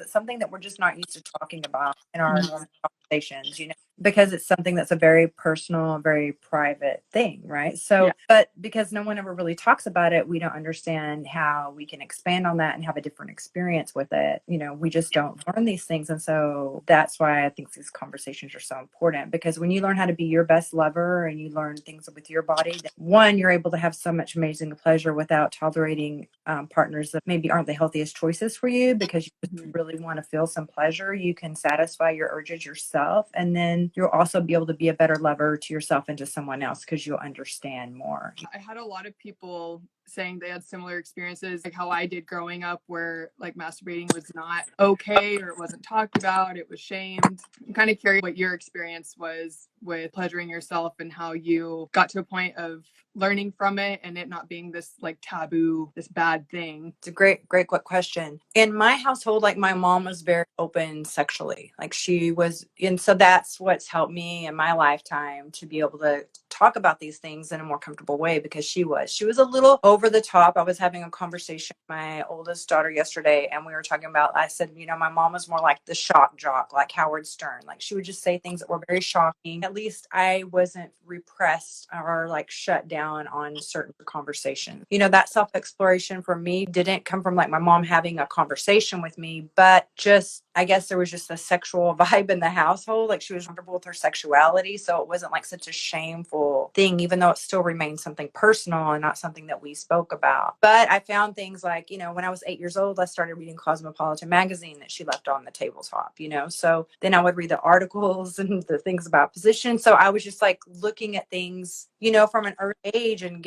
it's something that we're just not used to talking about in our normal conversations, because it's something that's a very personal, very private thing, right? So, but because no one ever really talks about it, we don't understand how we can expand on that and have a different experience with it. We just don't learn these things. And so that's why I think these conversations are so important, because when you learn how to be your best lover and you learn things with your body, that one, you're able to have so much amazing pleasure without tolerating partners that maybe aren't the healthiest choices for you, because you just really want to feel some pleasure. You can satisfy your urges yourself, and then you'll also be able to be a better lover to yourself and to someone else because you'll understand more. I had a lot of people saying they had similar experiences, like how I did growing up, where like masturbating was not okay, or it wasn't talked about, it was shamed. I'm kind of curious what your experience was with pleasuring yourself and how you got to a point of learning from it and it not being this like taboo, this bad thing. It's a great question. In my household, like my mom was very open sexually, like she was, and so that's what's helped me in my lifetime to be able to talk about these things in a more comfortable way, because she was a little over the top. I was having a conversation with my oldest daughter yesterday, and we were talking about, I said, my mom was more like the shock jock, like Howard Stern. Like she would just say things that were very shocking. At least I wasn't repressed or like shut down on certain conversations. That self-exploration for me didn't come from like my mom having a conversation with me, but just, I guess there was just a sexual vibe in the household. Like she was comfortable with her sexuality. So it wasn't like such a shameful thing, even though it still remained something personal and not something that we spoke about. But I found things like, when I was 8 years old, I started reading Cosmopolitan magazine that she left on the tabletop, so then I would read the articles and the things about position. So I was just like looking at things, from an early age and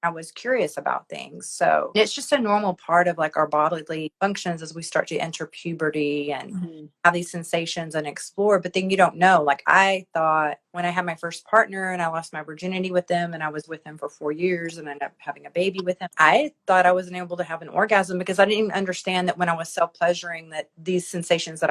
I was curious about things. So it's just a normal part of like our bodily functions as we start to enter puberty and have these sensations and explore. But then you don't know. Like I thought when I had my first partner and I lost my virginity with him, and I was with him for 4 years and ended up having a baby with him, I thought I wasn't able to have an orgasm because I didn't even understand that when I was self-pleasuring that these sensations that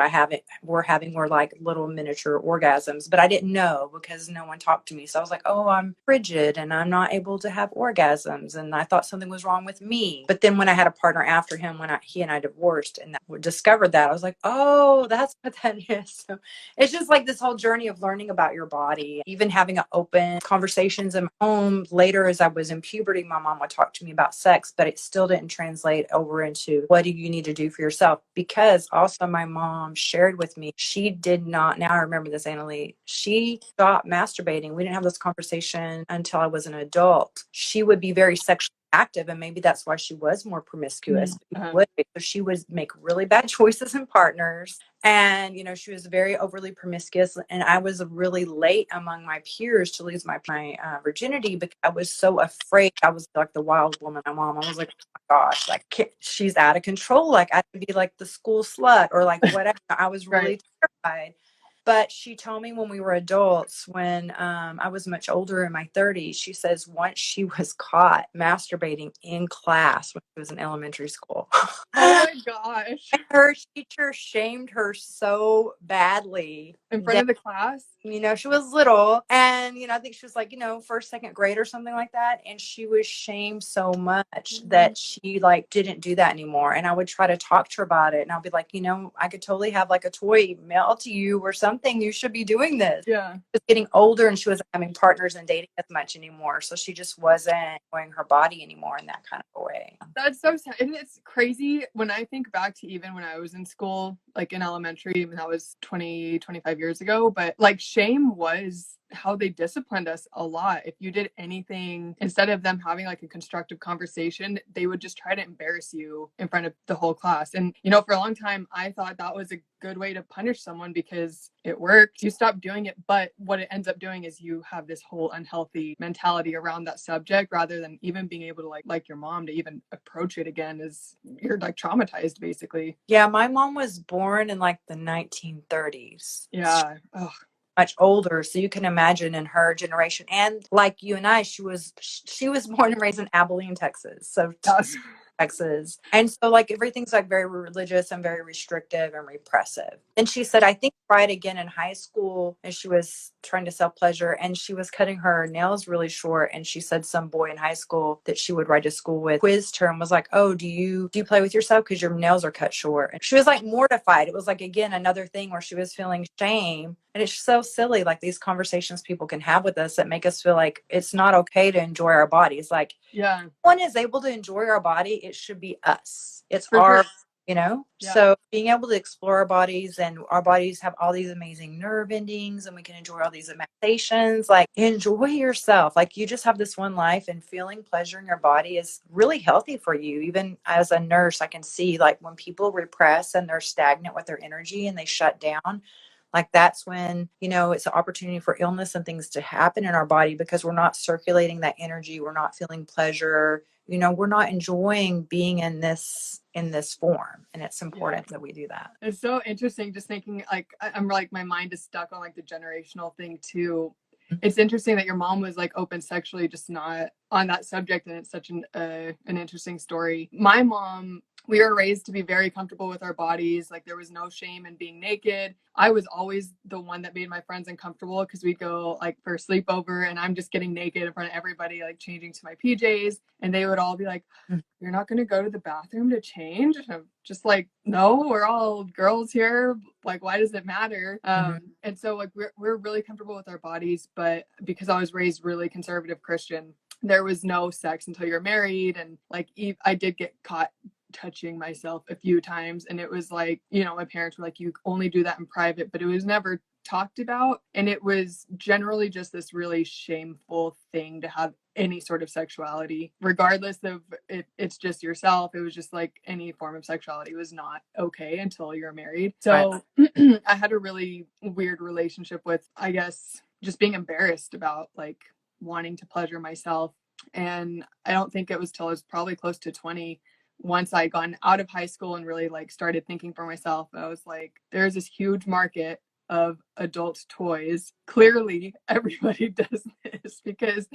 were having were like little miniature orgasms. But I didn't know because no one talked to me. So I was like, oh, I'm frigid and I'm not able to have orgasms. And I thought something was wrong with me. But then when I had a partner after him, when he and I divorced and discovered that, I was like, oh, that's what that is. So it's just like this whole journey of learning about your body, even having an open conversations in my home. Later, as I was in puberty, my mom would talk to me about sex, but it still didn't translate over into what do you need to do for yourself? Because also my mom shared with me, she did not, now I remember this, Annalee, she stopped masturbating. We didn't have this conversation until I was an adult. She would be very sexually active, and maybe that's why she was more promiscuous. So she would make really bad choices in partners, and she was very overly promiscuous, and I was really late among my peers to lose my virginity because I was so afraid. I was like the wild woman. My mom, I was like, oh my gosh, like she's out of control, like I could be like the school slut or like whatever. I was really terrified. But she told me when we were adults, when I was much older in my 30s, she says once she was caught masturbating in class when she was in elementary school. Oh my gosh. And her teacher shamed her so badly. In front of the class? She was little, and, I think she was like, first, second grade or something like that. And she was shamed so much that she like didn't do that anymore. And I would try to talk to her about it. And I'll be like, I could totally have like a toy mail to you or something. You should be doing this. Yeah. She was getting older and she wasn't having partners and dating as much anymore. So she just wasn't enjoying her body anymore in that kind of a way. That's so sad. And it's crazy when I think back to even when I was in school, like in elementary, and that was 25 years ago. But like shame was how they disciplined us a lot. If you did anything, instead of them having like a constructive conversation, they would just try to embarrass you in front of the whole class. And, for a long time, I thought that was a good way to punish someone because it worked. You stop doing it. But what it ends up doing is you have this whole unhealthy mentality around that subject, rather than even being able to like your mom to even approach it again, is you're like traumatized basically. Yeah. My mom was born in like the 1930s. Yeah. Much older, so you can imagine in her generation, and like you and I, she was born and raised in Abilene, Texas. So Texas. And so like everything's like very religious and very restrictive and repressive. And she said, I think tried again in high school and she was trying to self pleasure and she was cutting her nails really short. And she said some boy in high school that she would ride to school with quizzed her and was like, oh, do you play with yourself because your nails are cut short? And she was like mortified. It was like, again, another thing where she was feeling shame. And it's so silly, like these conversations people can have with us that make us feel like it's not okay to enjoy our bodies. Like, Yeah, one is able to enjoy our body, it should be us. It's for our, sure. Yeah. so being able to explore our bodies, and our bodies have all these amazing nerve endings and we can enjoy all these sensations. Like, enjoy yourself. Like, you just have this one life, and feeling pleasure in your body is really healthy for you. Even as a nurse, I can see like when people repress and they're stagnant with their energy and they shut down, like that's when, it's an opportunity for illness and things to happen in our body because we're not circulating that energy. We're not feeling pleasure. We're not enjoying being in this form. And it's important that we do that. It's so interesting just thinking like I'm like my mind is stuck on like the generational thing too. It's interesting that your mom was like open sexually, just not on that subject, and it's such an interesting story. My mom, we were raised to be very comfortable with our bodies. Like there was no shame in being naked. I was always the one that made my friends uncomfortable because we'd go like for a sleepover and I'm just getting naked in front of everybody, like changing to my PJs, and they would all be like, you're not going to go to the bathroom to change? And I'm just like, no, we're all girls here. Like, why does it matter? And so like we're really comfortable with our bodies, but because I was raised really conservative Christian, there was no sex until you're married. And like I did get caught touching myself a few times, and it was like, my parents were like, you only do that in private, but it was never talked about, and it was generally just this really shameful thing to have any sort of sexuality, regardless of if it's just yourself. It was just like any form of sexuality was not okay until you're married. So I had a really weird relationship with, I guess, just being embarrassed about like wanting to pleasure myself. And I don't think it was till I was probably close to 20, once I gone out of high school and really like started thinking for myself, I was like, there's this huge market of adult toys. Clearly everybody does this, because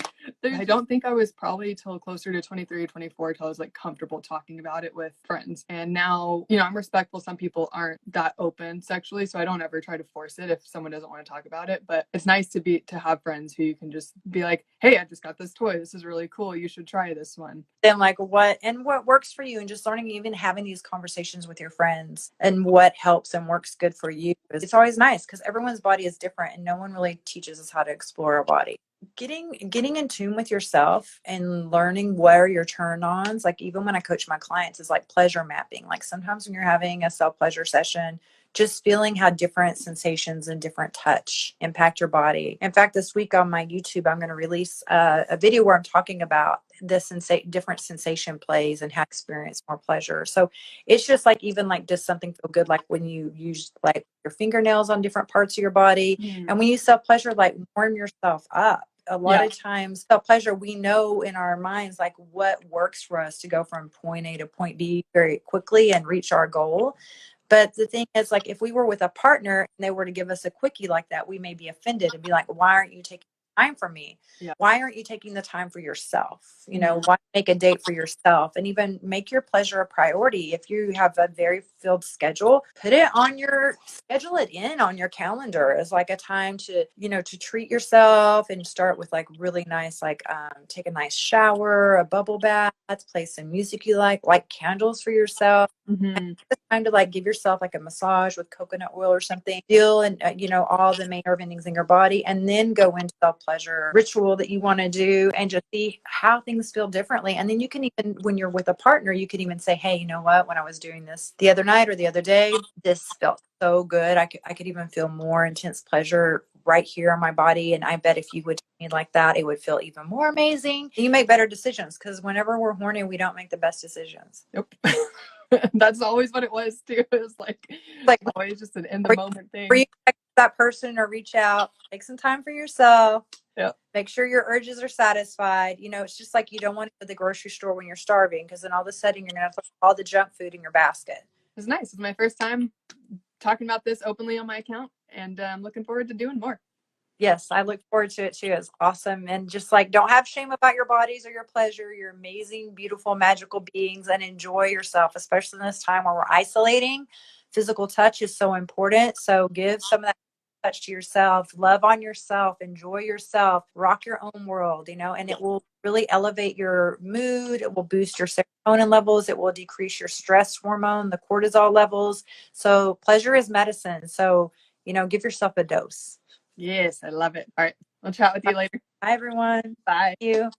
I don't think I was probably till closer to 23 or 24 till I was like comfortable talking about it with friends. And now, I'm respectful. Some people aren't that open sexually, so I don't ever try to force it if someone doesn't want to talk about it. But it's nice to have friends who you can just be like, hey, I just got this toy, this is really cool, you should try this one. Then like what works for you, and just learning, even having these conversations with your friends and what helps and works good for you. It's always nice because everyone's body is different and no one really teaches us how to explore our body. Getting in tune with yourself and learning where your turn ons, like even when I coach my clients, is like pleasure mapping. Like sometimes when you're having a self pleasure session, just feeling how different sensations and different touch impact your body. In fact, this week on my YouTube, I'm going to release a video where I'm talking about the different sensation plays and how to experience more pleasure. So it's just like, even like, does something feel good? Like when you use like your fingernails on different parts of your body. And when you self pleasure, like warm yourself up. A lot of times self pleasure, we know in our minds like what works for us to go from point A to point B very quickly and reach our goal. But the thing is, like, if we were with a partner and they were to give us a quickie like that, we may be offended and be like, why aren't you taking time for me? Why aren't you taking the time for yourself? Why make a date for yourself, and even make your pleasure a priority? If you have a very filled schedule, schedule it in on your calendar as like a time to treat yourself, and start with like really nice, like take a nice shower, a bubble bath, play some music you like candles for yourself. It's time to like give yourself like a massage with coconut oil or something. Feel and all the main nerve endings in your body, and then go into self pleasure ritual that you want to do, and just see how things feel differently. And then you can, even when you're with a partner, you can even say, hey, you know what? When I was doing this the other night or the other day, this felt so good. I could even feel more intense pleasure right here on my body. And I bet if you would me like that, it would feel even more amazing. You make better decisions, because whenever we're horny, we don't make the best decisions. Yep. That's always what it was too. It was like always just an in the moment thing. Reach that person or reach out, take some time for yourself. Yeah. Make sure your urges are satisfied. It's just like, you don't want to go to the grocery store when you're starving, because then all of a sudden you're going to have all the junk food in your basket. It's nice. It's my first time talking about this openly on my account, and I'm looking forward to doing more. Yes, I look forward to it too. It's awesome. And just like, don't have shame about your bodies or your pleasure. You're amazing, beautiful, magical beings, and enjoy yourself, especially in this time where we're isolating. Physical touch is so important. So give some of that touch to yourself, love on yourself, enjoy yourself, rock your own world, and it will really elevate your mood. It will boost your serotonin levels. It will decrease your stress hormone, the cortisol levels. So pleasure is medicine. So, give yourself a dose. Yes, I love it. All right. I'll chat with you later. Bye, everyone. Bye. Thank you.